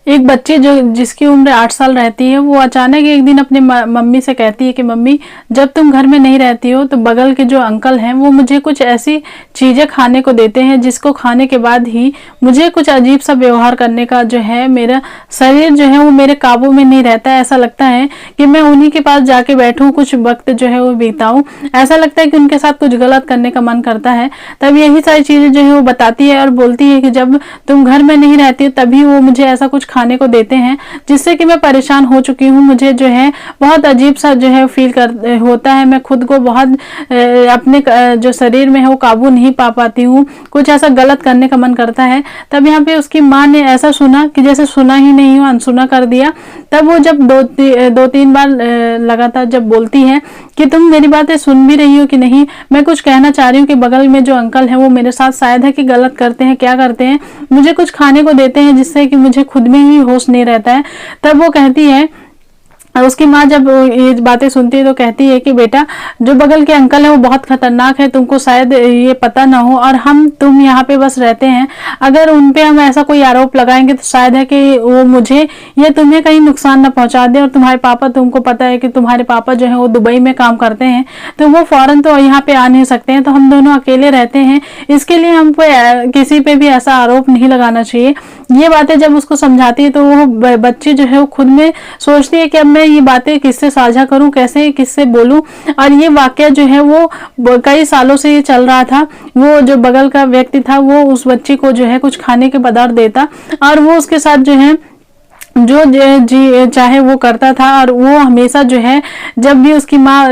एक बच्ची जो जिसकी उम्र 8 साल रहती है, वो अचानक एक दिन अपने मम्मी से कहती है कि मम्मी, जब तुम घर में नहीं रहती हो तो बगल के जो अंकल हैं वो मुझे कुछ ऐसी चीज़ें खाने को देते हैं जिसको खाने के बाद ही मुझे कुछ अजीब सा व्यवहार करने का जो है, मेरा शरीर जो है वो मेरे काबू में नहीं रहता है। ऐसा लगता है कि मैं उन्हीं के पास जाके बैठूं, कुछ वक्त जो है वो बिताऊं। ऐसा लगता है कि उनके साथ कुछ गलत करने का मन करता है। तब यही सारी चीज़ें जो है वो बताती है और बोलती है कि जब तुम घर में नहीं रहती हो तभी वो मुझे ऐसा कुछ खाने को देते हैं जिससे कि मैं परेशान हो चुकी हूँ। मुझे जो है बहुत अजीब सा जो है फील कर होता है। मैं खुद को बहुत अपने जो शरीर में है वो काबू नहीं पा पाती हूँ। कुछ ऐसा गलत करने का मन करता है। तब यहाँ पे उसकी माँ ने ऐसा सुना कि जैसे सुना ही नहीं हो, अनसुना कर दिया। तब वो जब दो तीन बार लगातार जब बोलती है कि तुम मेरी बातें सुन भी रही हो कि नहीं, मैं कुछ कहना चाह रही हूँ कि बगल में जो अंकल है वो मेरे साथ शायद है कि गलत करते हैं, क्या करते हैं, मुझे कुछ खाने को देते हैं जिससे कि मुझे खुद में ही होश नहीं रहता है। तब वो कहती है, और उसकी माँ जब ये बातें सुनती है तो कहती है कि बेटा, जो बगल के अंकल है वो बहुत खतरनाक है, तुमको शायद ये पता ना हो, और तुम यहाँ पे बस रहते हैं। अगर उन पे हम ऐसा कोई आरोप लगाएंगे तो शायद है कि वो मुझे या तुम्हें कहीं नुकसान ना पहुंचा दे। और तुम्हारे पापा, तुमको पता है कि तुम्हारे पापा जो है वो दुबई में काम करते हैं, तो वो फौरन तो यहाँ पे आ नहीं सकते हैं, तो हम दोनों अकेले रहते हैं। इसके लिए हम पे किसी पे भी ऐसा आरोप नहीं लगाना चाहिए। ये बातें जब उसको समझाती है तो वो बच्ची जो है वो खुद में सोचती है कि अब मैं ये बातें किससे साझा करूं, कैसे किससे बोलूं। और ये वाकया जो है वो कई सालों से ये चल रहा था। वो जो बगल का व्यक्ति था वो उस बच्ची को जो है कुछ खाने के पदार्थ देता और वो उसके साथ जो है जो जी चाहे वो करता था। और वो हमेशा जो है जब भी उसकी माँ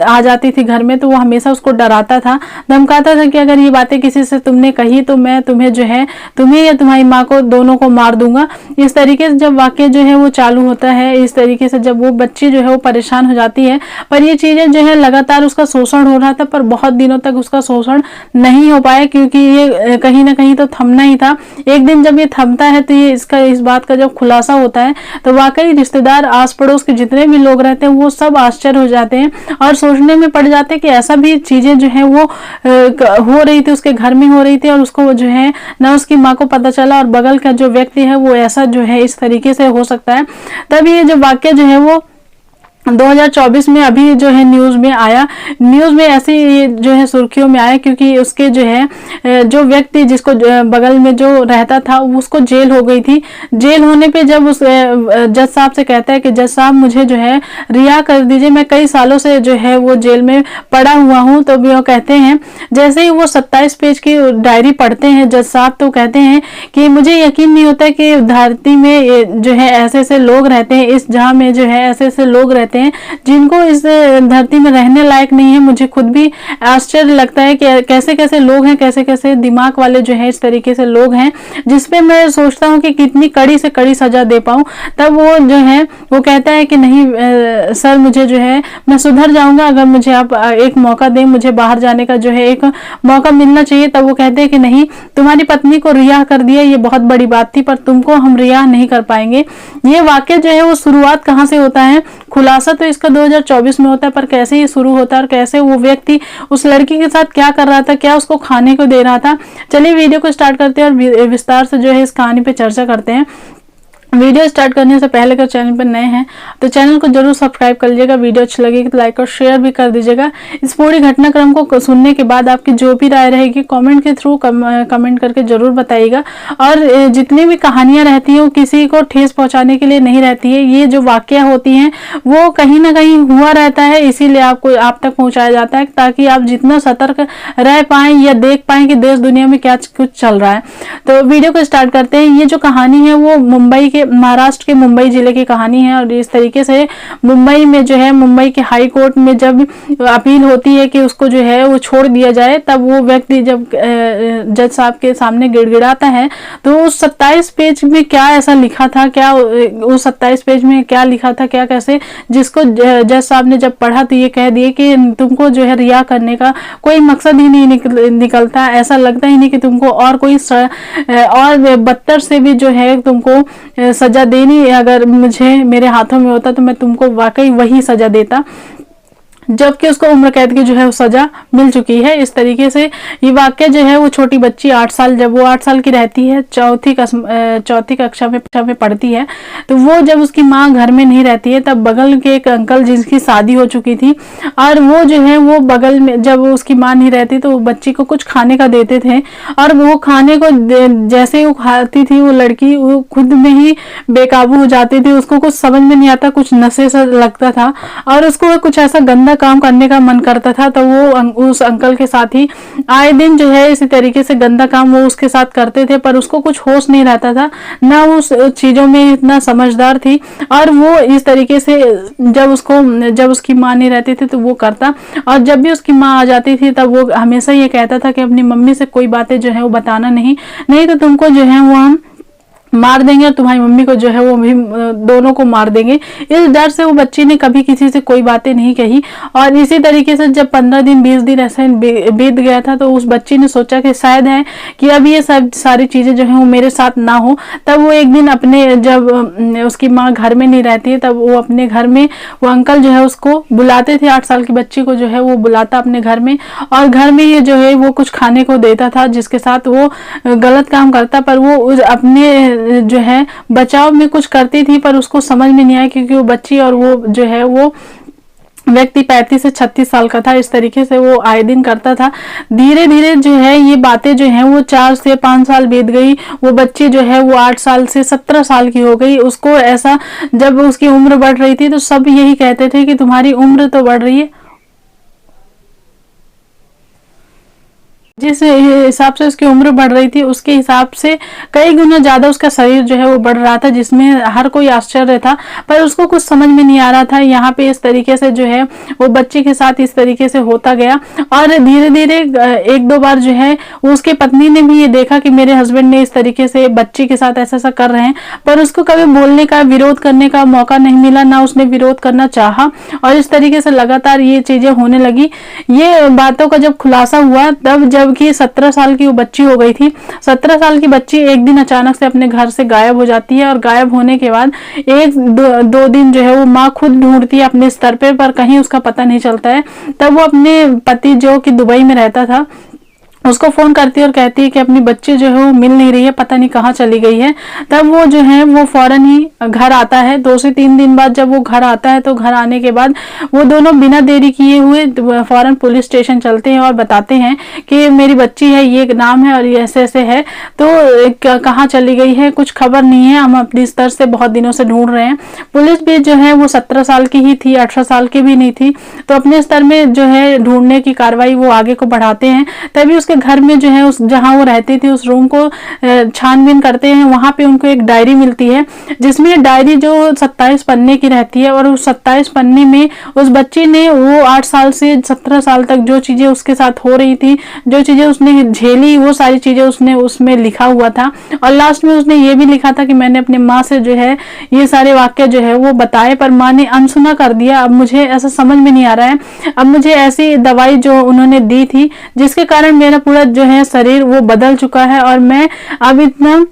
आ जाती थी घर में तो वो हमेशा उसको डराता था, धमकाता था कि अगर ये बातें किसी से तुमने कही तो मैं तुम्हें जो है, तुम्हें या तुम्हारी माँ को, दोनों को मार दूंगा। इस तरीके से जब वाक्य जो है वो चालू होता है, इस तरीके से जब वो बच्ची जो है वो परेशान हो जाती है। पर ये चीज़ें जो है लगातार उसका शोषण हो रहा था, पर बहुत दिनों तक उसका शोषण नहीं हो पाया क्योंकि ये कहीं ना कहीं तो थमना ही था। एक दिन जब ये थमता है तो ये इस बात का जब खुलासा होता है तो वाकई रिश्तेदार, आस पड़ोस के जितने भी लोग रहते हैं वो सब आश्चर्य हो जाते हैं और सोचने में पड़ जाते हैं कि ऐसा भी चीजें जो है वो हो रही थी, उसके घर में हो रही थी और उसको जो है ना उसकी माँ को पता चला और बगल का जो व्यक्ति है वो ऐसा जो है इस तरीके से हो सकता है। तब ये जो वाक्य जो है वो 2024 में अभी जो है न्यूज़ में आया। न्यूज़ में ऐसे जो है सुर्खियों में आया क्योंकि उसके जो है जो व्यक्ति जिसको बगल में जो रहता था उसको जेल हो गई थी। जेल होने पे जब उस जज साहब से कहता है कि जज साहब मुझे जो है रिहा कर दीजिए, मैं कई सालों से जो है वो जेल में पड़ा हुआ हूँ। तो वो कहते हैं, जैसे ही वो 27 पेज की डायरी पढ़ते हैं जज साहब तो कहते हैं कि मुझे यकीन नहीं होता कि धरती में जो है ऐसे ऐसे लोग रहते हैं, इस जहाँ में जो है ऐसे ऐसे लोग रहते हैं जिनको इस धरती में रहने लायक नहीं है। मुझे खुद भी आश्चर्य लगता है कि कैसे कैसे लोग हैं, कैसे कैसे दिमाग वाले जो है इस तरीके से लोग हैं जिसपे मैं सोचता हूँ कि कितनी कड़ी से कड़ी सजा दे पाऊँ। तब वो जो है वो कहता है कि नहीं सर, मुझे जो है मैं सुधर जाऊंगा, अगर मुझे आप एक मौका दें, मुझे बाहर जाने का जो है एक मौका मिलना चाहिए। तब वो कहते हैं कि नहीं, तुम्हारी पत्नी को रिहा कर दिया, ये बहुत बड़ी बात थी, पर तुमको हम रिहा नहीं कर पाएंगे। ये वाक्य जो है वो शुरुआत कहाँ से होता है, खुलासा तो इसका 2024 में होता है, पर कैसे ये शुरू होता है और कैसे वो व्यक्ति उस लड़की के साथ क्या कर रहा था, क्या उसको खाने को दे रहा था। चलिए वीडियो को स्टार्ट करते हैं और विस्तार से जो है इस कहानी पे चर्चा करते हैं। वीडियो स्टार्ट करने से पहले अगर चैनल पर नए हैं तो चैनल को जरूर सब्सक्राइब कर लीजिएगा। वीडियो अच्छी लगेगी तो लाइक और शेयर भी कर दीजिएगा। इस पूरी घटनाक्रम को सुनने के बाद आपकी जो भी राय रहेगी कमेंट के थ्रू कमेंट करके जरूर बताइएगा। और जितनी भी कहानियां रहती हैं वो किसी को ठेस पहुंचाने के लिए नहीं रहती है। ये जो वाकया होती हैं वो कहीं ना कहीं हुआ रहता है, इसीलिए आप तक पहुँचाया जाता है ताकि आप जितना सतर्क रह पाएँ या देख पाएँ कि देश दुनिया में क्या कुछ चल रहा है। तो वीडियो को स्टार्ट करते हैं। ये जो कहानी है वो महाराष्ट्र के मुंबई जिले की कहानी है। और इस तरीके से मुंबई में जो है, मुंबई के हाई कोर्ट में जब अपील होती है कि उसको जो है वो छोड़ दिया जाए, तब वो व्यक्ति जब जज साहब के सामने गिड़गिड़ाता है तो उस 27 पेज में क्या ऐसा लिखा था, क्या उस 27 पेज में क्या लिखा था, क्या कैसे, जिसको जज साहब ने जब पढ़ा तो ये कह दिए कि तुमको जो है रिहा करने का कोई मकसद ही नहीं निकलता, ऐसा लगता ही नहीं कि तुमको और कोई और बदतर से भी जो है तुमको सजा देनी, अगर मेरे हाथों में होता तो मैं तुमको वाकई वही सजा देता। जबकि उसको उम्र कैद की जो है सजा मिल चुकी है। इस तरीके से ये वाक्य जो है वो छोटी बच्ची 8 साल, जब वो 8 साल की रहती है, चौथी कक्षा में पढ़ती है, तो वो जब उसकी माँ घर में नहीं रहती है तब बगल के एक अंकल जिसकी शादी हो चुकी थी और वो जो है वो बगल में जब उसकी माँ नहीं रहती तो वो बच्ची को कुछ खाने का देते थे और वो खाने को जैसे ही वो खाती थी वो लड़की वो खुद में ही बेकाबू हो जाती थी। उसको कुछ समझ में नहीं आता, कुछ नशे सा लगता था और उसको कुछ ऐसा गंदा काम करने का मन करता था, तो वो उस अंकल के साथ ही आए दिन जो है इसी तरीके से गंदा काम वो उसके साथ करते थे, पर उसको कुछ होश नहीं रहता था, ना उस चीजों में इतना समझदार थी और वो इस तरीके से जब उसकी माँ नहीं रहती थी तो वो करता और जब भी उसकी माँ आ जाती थी तब वो हमेशा ये कहता था कि अपनी मम्मी से कोई बातें जो है वो बताना नहीं तो तुमको जो है वो हम मार देंगे और तुम्हारी मम्मी को जो है वो भी दोनों को मार देंगे। इस डर से वो बच्ची ने कभी किसी से कोई बातें नहीं कही और इसी तरीके से जब 15 दिन 20 दिन ऐसे बीत गया था तो उस बच्ची ने सोचा कि शायद है कि अब ये सब सारी चीजें जो है वो मेरे साथ ना हो। तब वो एक दिन अपने जब उसकी माँ घर में नहीं रहती है तब वो अपने घर में वो अंकल जो है उसको बुलाते थे, 8 साल की बच्ची को जो है वो बुलाता अपने घर में और घर में ये जो है वो कुछ खाने को देता था जिसके साथ वो गलत काम करता, पर वो अपने जो है बचाव में कुछ करती थी पर उसको समझ में नहीं आया क्योंकि वो बच्ची और वो जो है वो व्यक्ति 35 से 36 साल का था। इस तरीके से वो आए दिन करता था। धीरे धीरे जो है ये बातें जो हैं वो 4 से 5 साल बीत गई। वो बच्ची जो है वो 8 साल से 17 साल की हो गई। उसको ऐसा जब उसकी उम्र बढ़ रही थी तो सब यही कहते थे कि तुम्हारी उम्र तो बढ़ रही है। जिस हिसाब से उसकी उम्र बढ़ रही थी उसके हिसाब से कई गुना ज्यादा उसका शरीर जो है वो बढ़ रहा था, जिसमें हर कोई आश्चर्य था, पर उसको कुछ समझ में नहीं आ रहा था। यहाँ पे इस तरीके से जो है वो बच्चे के साथ इस तरीके से होता गया और धीरे धीरे 1-2 बार जो है उसके पत्नी ने भी ये देखा कि मेरे हस्बैंड ने इस तरीके से बच्ची के साथ ऐसा ऐसा कर रहे हैं, पर उसको कभी बोलने का, विरोध करने का मौका नहीं मिला, ना उसने विरोध करना चाहा और इस तरीके से लगातार ये चीजें होने लगी। ये बातों का जब खुलासा हुआ तब जबकि 17 साल की वो बच्ची हो गई थी। 17 साल की बच्ची एक दिन अचानक से अपने घर से गायब हो जाती है और गायब होने के बाद 1-2 दिन जो है वो माँ खुद ढूंढती है अपने स्तर पे, पर कहीं उसका पता नहीं चलता है। तब वो अपने पति जो कि दुबई में रहता था उसको फोन करती है और कहती है कि अपनी बच्ची जो है वो मिल नहीं रही है, पता नहीं कहाँ चली गई है। तब वो जो है वो फौरन ही घर आता है। 2 से 3 दिन बाद जब वो घर आता है तो घर आने के बाद वो दोनों बिना देरी किए हुए फौरन पुलिस स्टेशन चलते हैं और बताते हैं कि मेरी बच्ची है, ये नाम है और ये ऐसे ऐसे है, तो कहाँ चली गई है कुछ खबर नहीं है, हम अपने स्तर से बहुत दिनों से ढूंढ रहे हैं। पुलिस भी जो है वो 17 साल की ही थी, 18 साल की भी नहीं थी, तो अपने स्तर में जो है ढूंढने की कार्रवाई वो आगे को बढ़ाते हैं। तभी उसके घर में जो है उस जहां वो रहती थी उस रूम को छानबीन करते हैं। वहां पे उनको एक डायरी मिलती है जिसमें डायरी जो 27 पन्ने की रहती है और उस 27 पन्ने में उस बच्ची ने वो 8 साल से 17 साल तक जो चीजें उसके साथ हो रही थी, जो चीजें उसने झेली, वो सारी चीजें उसने उसमें लिखा हुआ था और लास्ट में उसने ये भी लिखा था कि मैंने अपने माँ से जो है ये सारे वाक्य जो है वो बताए, पर माँ ने अनसुना कर दिया। अब मुझे ऐसा समझ में नहीं आ रहा है, अब मुझे ऐसी दवाई जो उन्होंने दी थी जिसके कारण मेरा पूरा जो है शरीर वो बदल चुका है और मैं अब इतना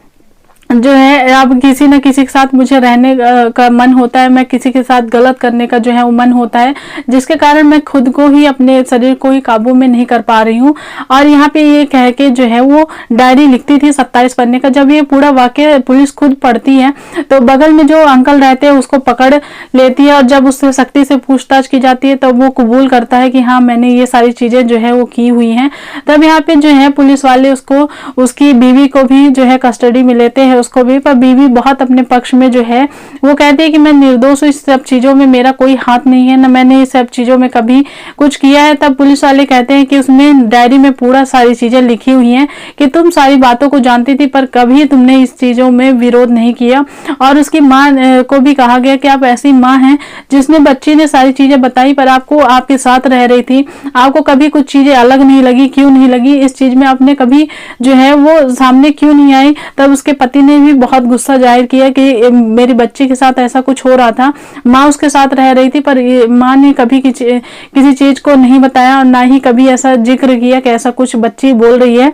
जो है अब किसी न किसी के साथ मुझे रहने का मन होता है, मैं किसी के साथ गलत करने का जो है वो मन होता है, जिसके कारण मैं खुद को ही, अपने शरीर को ही काबू में नहीं कर पा रही हूँ। और यहाँ पे ये कह के जो है वो डायरी लिखती थी 27 पन्ने का। जब ये पूरा वाक्य पुलिस खुद पढ़ती है तो बगल में जो अंकल रहते हैं उसको पकड़ लेती है और जब उससे सख्ती से पूछताछ की जाती है तब वो कबूल करता है कि हाँ मैंने ये सारी चीजें जो है वो की हुई हैं। तब यहाँ पे जो है पुलिस वाले उसको, उसकी बीवी को भी जो है कस्टडी में लेते हैं उसको भी, पर बीवी बहुत अपने पक्ष में जो है वो कहती है कि मैं निर्दोष हूँ, इस सब चीजों में मेरा कोई हाथ नहीं है, ना मैंने इस सब चीजों में कभी कुछ किया है। तब पुलिस वाले कहते हैं कि उसमें डायरी में पूरा सारी चीजें लिखी हुई हैं कि तुम सारी बातों को जानती थी पर कभी तुमने इस चीजों में विरोध नहीं किया। और उसकी माँ को भी कहा गया कि आप ऐसी माँ हैं जिसने बच्ची ने सारी चीजें बताई पर आपको आपके साथ रह रही थी, आपको कभी कुछ चीजें अलग नहीं लगी, क्यों नहीं लगी, इस चीज में आपने कभी जो है वो सामने क्यों नहीं आई। तब उसके पति ने भी बहुत गुस्सा जाहिर किया कि मेरी बच्ची के साथ ऐसा कुछ हो रहा था, माँ उसके साथ रह रही थी पर माँ ने कभी किसी चीज को नहीं बताया और ना ही कभी ऐसा जिक्र किया कि ऐसा कुछ बच्ची बोल रही है।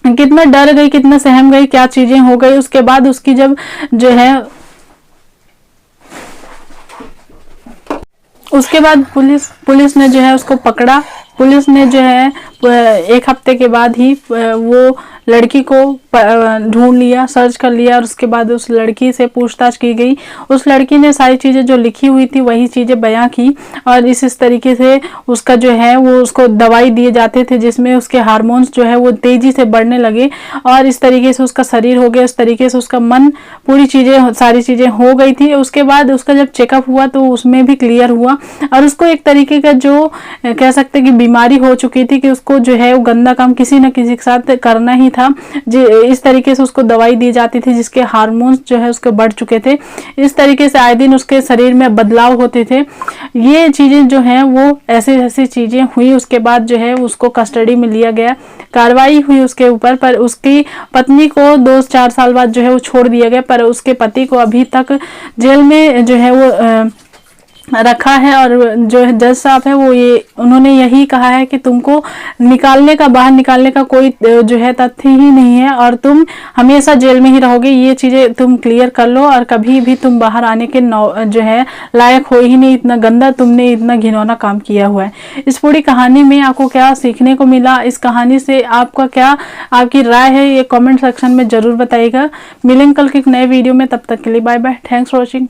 कितना डर गई, कितना सहम गई, क्या चीजें हो गई। उसके बाद उसकी जब जो है उसके बाद पुलिस ने जो है उसको पकड़ा। पुलिस ने जो है 1 हफ्ते के बाद ही वो लड़की को ढूंढ लिया, सर्च कर लिया, और उसके बाद उस लड़की से पूछताछ की गई। उस लड़की ने सारी चीज़ें जो लिखी हुई थी वही चीज़ें बयां की, और इस तरीके से उसका जो है वो उसको दवाई दिए जाते थे जिसमें उसके हार्मोन्स जो है वो तेज़ी से बढ़ने लगे, और इस तरीके से उसका शरीर हो गया, इस तरीके से उसका मन, पूरी चीज़ें, सारी चीज़ें हो गई थी। उसके बाद उसका जब चेकअप हुआ तो उसमें भी क्लियर हुआ, और उसको एक तरीके का जो कह सकते कि बीमारी हो चुकी थी कि उसको जो है वो गंदा काम किसी न किसी के साथ करना ही था। इस तरीके से उसको दवाई दी जाती थी जिसके हार्मोन्स जो है उसके बढ़ चुके थे। इस तरीके से आए दिन उसके शरीर में बदलाव होते थे। ये चीज़ें जो हैं वो ऐसी ऐसी चीज़ें हुई। उसके बाद जो है उसको कस्टडी में लिया गया, कार्रवाई हुई उसके ऊपर, पर उसकी पत्नी को 2-4 साल बाद जो है वो छोड़ दिया गया, पर उसके पति को अभी तक जेल में जो है वो रखा है। और जो जज साहब है वो उन्होंने यही कहा है कि तुमको बाहर निकालने का कोई जो है तथ्य ही नहीं है, और तुम हमेशा जेल में ही रहोगे। ये चीज़ें तुम क्लियर कर लो, और कभी भी तुम बाहर आने के जो है लायक हो ही नहीं। इतना गंदा तुमने इतना घिनौना काम किया हुआ है। इस पूरी कहानी में आपको क्या सीखने को मिला, इस कहानी से आपका क्या, आपकी राय है, ये कॉमेंट सेक्शन में ज़रूर बताइएगा। मिलेंगे कल के एक नए वीडियो में, तब तक के लिए bye bye, thanks for watching.